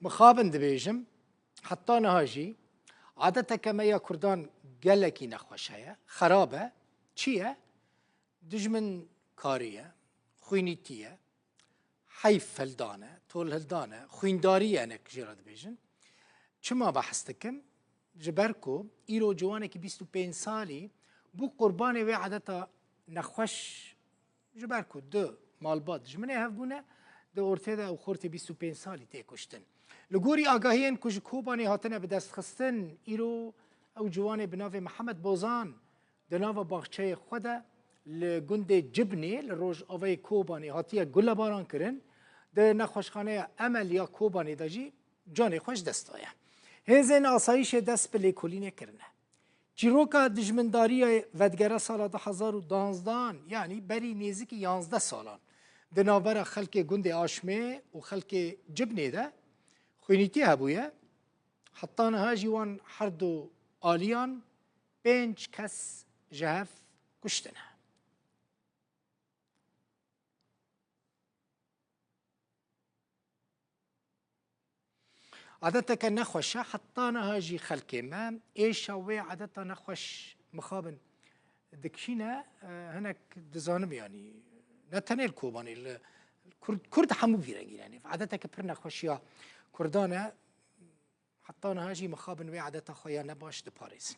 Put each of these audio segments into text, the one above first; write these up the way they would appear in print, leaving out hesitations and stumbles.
مخابن دبيجم حتى نهاجي عادة كما يا كردان قالكي نخوشها خرابة چية دجمن كارية خوينيتية حيف هلدانة طول هلدانة خويندارية أنك جيراد بيجن چما بحثتكم جبركو إيرو جوانك 25 سالي بو قرباني وي عادة نخوش جبركو دو مالبات جمنه هفبونه دو اورتيدا او خورتي 25 سالي تيكشتن لغوري آگاهين كوج كوباني هاتنا بدست خستن إيرو او جواني بناوي محمد بوزان دناوه باغچه خوده لگند جبني لروج اوي كوباني هاتيه گل باران کرن ده نخوشخانه عمل یا کوبانی داجی جانی خوش دستایه هزین آسایش دست به لیکولینه کرنه چیروکا دجمنداری ودگره سال 2012 یعنی بری نزدیک 11 سالان دناور خلک گند آشمه و خلک جبنه ده خوینیتی هبویه حتی نها جوان هر دو آلیان 5 کس جهف کشتنه عادة نخوش حتى نهاجي خلكي ما ايش هو عادة نخوش مخابن دكشينا هناك دزانم يعني نتنيل كوباني كرد حمو فيرنجي يعني عادة كبر نخوشيا كردانا حتى نهاجي مخابن وي عادة خويا نباش دي باريس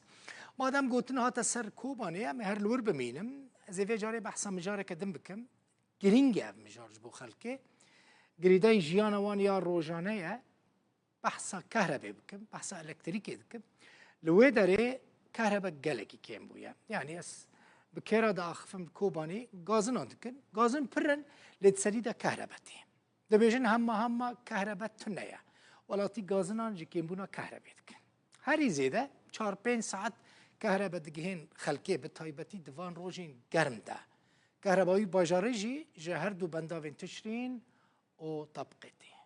مادام قلتنا هاتا سر كوباني مهر الور بمينم زي في جاري بحثا مجاري كدم بكم جرينجا مجارج بو خلكي جريداي جيانا وان يا روجانية بحثا كهرباء بكم بحثا الكتريكي بكم لو داري كهرباء جالكي كيم بويا يعني اس بكيرا دا اخفم كوباني غازن عندكن غازن برن لتسريدا كهرباتي دبيجن هما كهرباء تنيا ولاتي غازنان جي كيم بونا كهرباء دكن هري زيده 4-5 ساعت كهرباء دگهن خلقي بتايبتي ديوان روجين گرم ده كهرباوي باجاري جي هر دو بنداوين تشرين او طبقتي